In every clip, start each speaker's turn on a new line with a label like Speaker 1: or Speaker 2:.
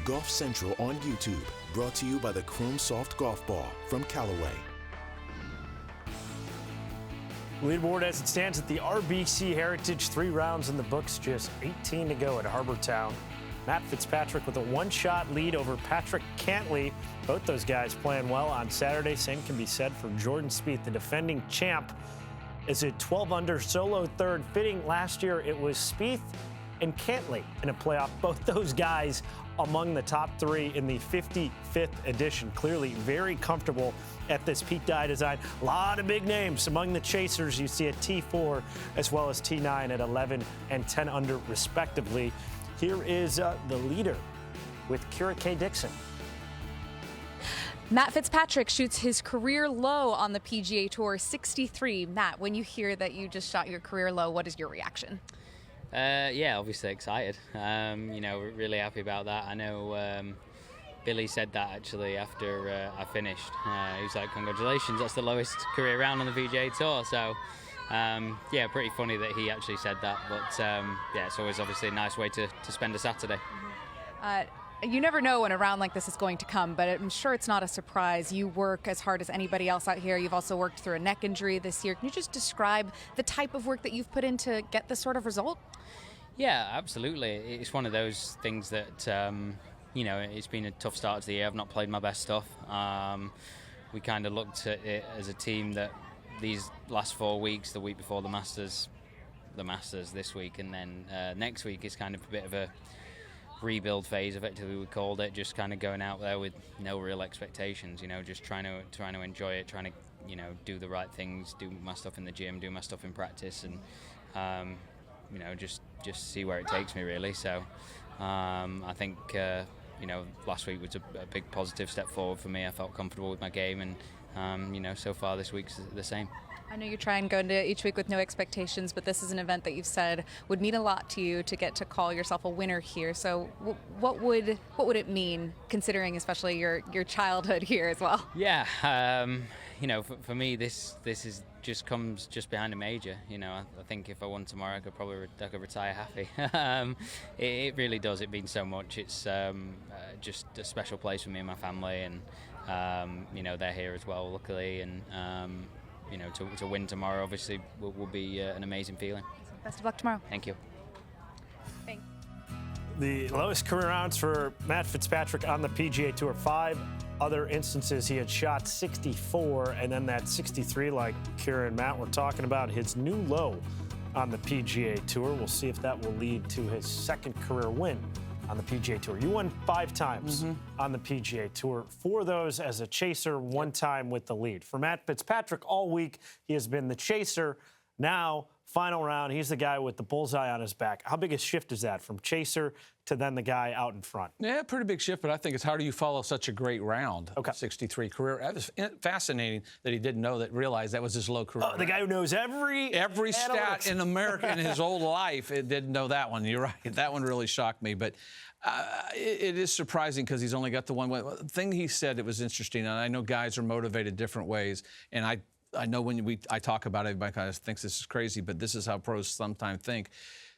Speaker 1: Golf Central on YouTube, brought to you by the Chrome Soft Golf Ball from Callaway.
Speaker 2: Leaderboard as it stands at the RBC Heritage, 3 rounds in the books, just 18 to go at Harbortown. Matt Fitzpatrick with a one-shot lead over Patrick Cantley. Both those guys playing well on Saturday. Same can be said for Jordan Spieth, the defending champ, is a 12 under solo third. Fitting last year, it was Spieth and Cantley in a playoff. Both those guys among the top 3 in the 55th edition. Clearly very comfortable at this Pete Dye design. A lot of big names among the chasers. You see a T4 as well as T9 at 11 and 10 under respectively. Here is the leader with Kira K. Dixon.
Speaker 3: Matt Fitzpatrick shoots his career low on the PGA Tour, 63. Matt, when you hear that you just shot your career low, what is your reaction?
Speaker 4: Yeah, obviously excited. We're really happy about that. I know Billy said that actually after I finished. He was like, congratulations, that's the lowest career round on the PGA Tour. So, pretty funny that he actually said that. But, it's always obviously a nice way to spend a Saturday.
Speaker 3: You never know when a round like this is going to come, but I'm sure it's not a surprise. You work as hard as anybody else out here. You've also worked through a neck injury this year. Can you just describe the type of work that you've put in to get this sort of result?
Speaker 4: Yeah, absolutely. It's one of those things that, it's been a tough start to the year. I've not played my best stuff. We kind of looked at it as a team that these last 4 weeks, the week before the Masters this week, and then next week is kind of a bit of a rebuild phase, effectively we called it, just kind of going out there with no real expectations, just trying to enjoy it, trying to do the right things, do my stuff in the gym, do my stuff in practice, and just see where it takes me really. So I think last week was a big positive step forward for me. I felt comfortable with my game, and so far this week's the same.
Speaker 3: I know you try and go into each week with no expectations, but this is an event that you've said would mean a lot to you to get to call yourself a winner here. So what would it mean, considering especially your childhood here as well? Yeah,
Speaker 4: for me this is just comes just behind a major. I think if I won tomorrow, I could retire happy. It really does. It means so much. It's just a special place for me and my family, and they're here as well, luckily, and. To win tomorrow obviously will be an amazing feeling.
Speaker 3: Best of luck tomorrow.
Speaker 4: Thank you.
Speaker 3: Thanks.
Speaker 2: The lowest career rounds for Matt Fitzpatrick on the PGA Tour. 5 other instances he had shot 64, and then that 63 like Kira and Matt were talking about, his new low on the PGA Tour. We'll see if that will lead to his second career win on the PGA Tour. You won 5 times on the PGA Tour. 4 of those as a chaser, 1 time with the lead. For Matt Fitzpatrick, all week he has been the chaser. Now, final round, he's the guy with the bullseye on his back. How big a shift is that from chaser to then the guy out in front?
Speaker 5: Yeah, pretty big shift, but I think it's how do you follow such a great round?
Speaker 2: Okay.
Speaker 5: 63 career. It was fascinating that he didn't realize that was his low career.
Speaker 2: The guy who knows every
Speaker 5: stat in America in his whole life, it didn't know that one. You're right. That one really shocked me, but it is surprising because he's only got the one way. The thing he said, it was interesting, and I know guys are motivated different ways, and I know when I talk about it, everybody kind of thinks this is crazy, but this is how pros sometimes think.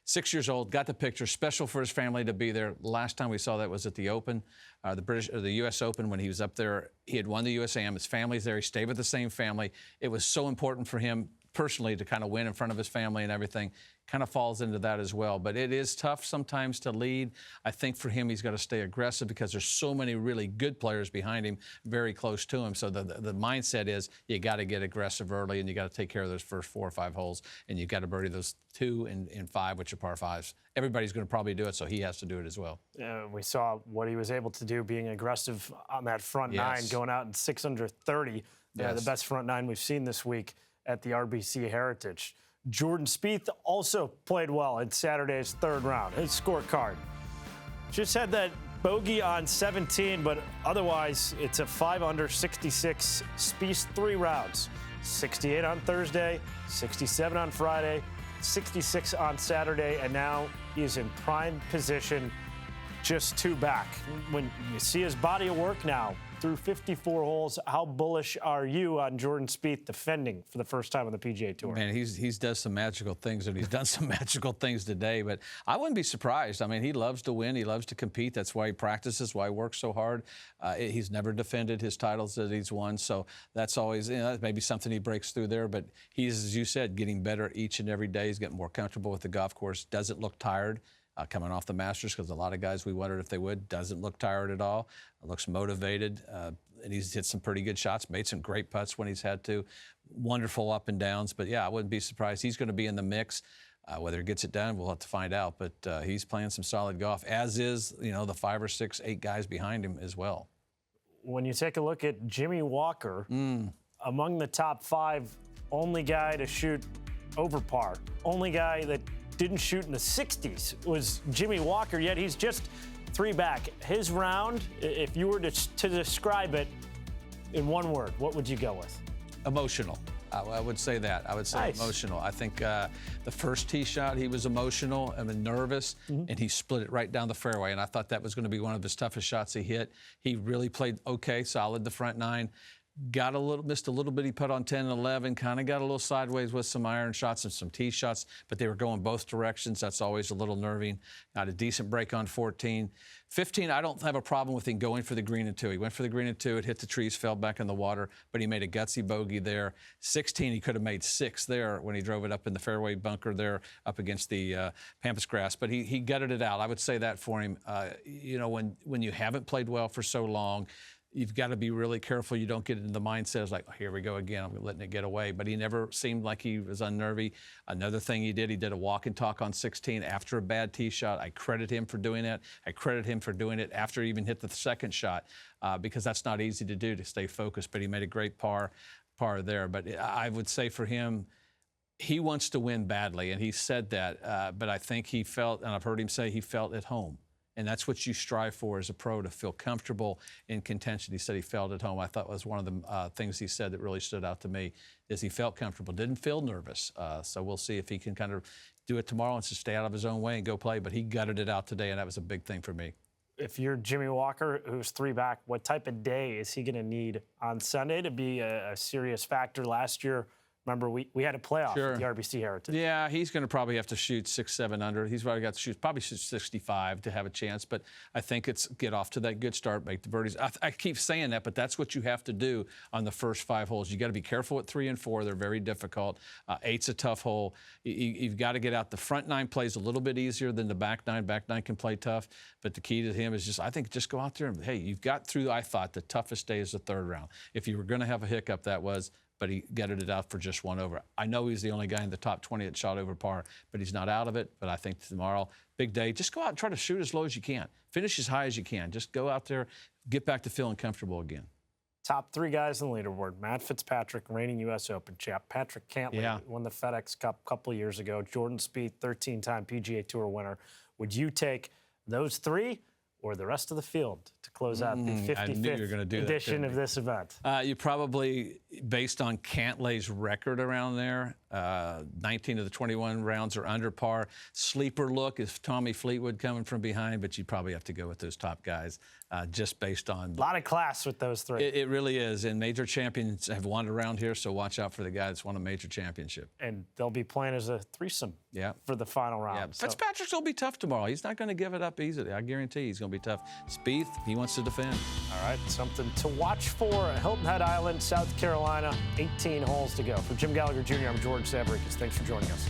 Speaker 5: 6 years old, got the picture, special for his family to be there. Last time we saw that was at the Open, the U.S. Open, when he was up there. He had won the USAM. His family's there. He stayed with the same family. It was so important for him personally to kind of win in front of his family and everything. Kind of falls into that as well. But it is tough sometimes to lead. I think for him, he's got to stay aggressive because there's so many really good players behind him, very close to him. So the mindset is you got to get aggressive early, and you got to take care of those first 4 or 5 holes, and you got to birdie those 2 and 5, which are par 5s. Everybody's going to probably do it, so he has to do it as well.
Speaker 2: We saw what he was able to do, being aggressive on that front 9, going out in 6 under 30. The best front 9 we've seen this week at the RBC Heritage. Jordan Spieth also played well in Saturday's 3rd round. His scorecard just had that bogey on 17, but otherwise it's a 5 under 66 Spieth 3 rounds. 68 on Thursday, 67 on Friday, 66 on Saturday, and now he is in prime position just 2 back. When you see his body of work now through 54 holes, how bullish are you on Jordan Spieth defending for the first time on the PGA Tour?
Speaker 5: Man, he's does some magical things, and he's done some magical things today. But I wouldn't be surprised. I mean, he loves to win. He loves to compete. That's why he practices, why he works so hard. He's never defended his titles that he's won. So that's always, maybe something he breaks through there. But he's, as you said, getting better each and every day. He's getting more comfortable with the golf course. Doesn't look tired. Coming off the Masters, because a lot of guys we wondered if they would, doesn't look tired at all, looks motivated, and he's hit some pretty good shots, made some great putts when he's had to, wonderful up and downs. But yeah, I wouldn't be surprised. He's going to be in the mix. Whether he gets it done, we'll have to find out. But he's playing some solid golf, as is, the 5 or 6, 8 guys behind him as well.
Speaker 2: When you take a look at Jimmy Walker, among the top 5, only guy to shoot over par, only guy that didn't shoot in the 60s was Jimmy Walker, yet he's just 3 back. His round, if you were to describe it in one word, what would you go with?
Speaker 5: Emotional. I would say that. I would say
Speaker 2: nice.
Speaker 5: Emotional. I think the first tee shot, he was emotional and nervous, and he split it right down the fairway. And I thought that was going to be one of his toughest shots he hit. He really played okay, solid the front 9. Missed a little bitty putt on 10 and 11, kind of got a little sideways with some iron shots and some tee shots, but they were going both directions. That's always a little nerving. Got a decent break on 14. 15, I don't have a problem with him going for the green and 2. He went for the green and 2, it hit the trees, fell back in the water, but he made a gutsy bogey there. 16, he could have made 6 there when he drove it up in the fairway bunker there up against the pampas grass, but he gutted it out. I would say that for him. When you haven't played well for so long, you've got to be really careful you don't get into the mindset of like, oh, here we go again, I'm letting it get away. But he never seemed like he was unnervy. Another thing he did a walk and talk on 16 after a bad tee shot. I credit him for doing that. I credit him for doing it after he even hit the second shot because that's not easy to do, to stay focused. But he made a great par there. But I would say for him, he wants to win badly, and he said that. But I think he felt, and I've heard him say he felt at home. And that's what you strive for as a pro, to feel comfortable in contention. He said he felt at home. I thought was one of the things he said that really stood out to me, is he felt comfortable, didn't feel nervous. So we'll see if he can kind of do it tomorrow and just stay out of his own way and go play. But he gutted it out today, and that was a big thing for me.
Speaker 2: If you're Jimmy Walker, who's 3 back, what type of day is he going to need on Sunday to be a serious factor? Last year, remember, we had a playoff at the RBC Heritage.
Speaker 5: Yeah, he's going to probably have to shoot 6, 7 under. He's probably got to shoot 65 to have a chance. But I think it's get off to that good start, make the birdies. I keep saying that, but that's what you have to do on the first 5 holes. You got to be careful at 3 and 4. They're very difficult. 8's a tough hole. You've got to get out. The front 9 plays a little bit easier than the back 9. Back 9 can play tough. But the key to him is I think just go out there and, hey, you've got through, I thought, the toughest day is the 3rd round. If you were going to have a hiccup, that was. But he gutted it out for just 1 over. I know he's the only guy in the top 20 that shot over par, but he's not out of it. But I think tomorrow, big day, just go out and try to shoot as low as you can. Finish as high as you can. Just go out there, get back to feeling comfortable again.
Speaker 2: Top 3 guys on the leaderboard: Matt Fitzpatrick, reigning U.S. Open champ; Patrick Cantlay, won the FedEx Cup a couple of years ago; Jordan Spieth, 13-time PGA Tour winner. Would you take those 3 or the rest of the field to close out the 55th edition of this event?
Speaker 5: You probably, based on Cantlay's record around there, 19 of the 21 rounds are under par. Sleeper look is Tommy Fleetwood coming from behind, but you probably have to go with those top guys just based on...
Speaker 2: A lot of class with those 3.
Speaker 5: It really is, and major champions have won around here, so watch out for the guy that's won a major championship.
Speaker 2: And they'll be playing as a threesome for the final round.
Speaker 5: Yeah. So. Fitzpatrick's going to be tough tomorrow. He's not going to give it up easily. I guarantee he's going to be tough. Spieth, he wants to defend.
Speaker 2: All right, something to watch for. Hilton Head Island, South Carolina, 18 holes to go. For Jim Gallagher Jr., I'm George Savarickas. Thanks for joining us.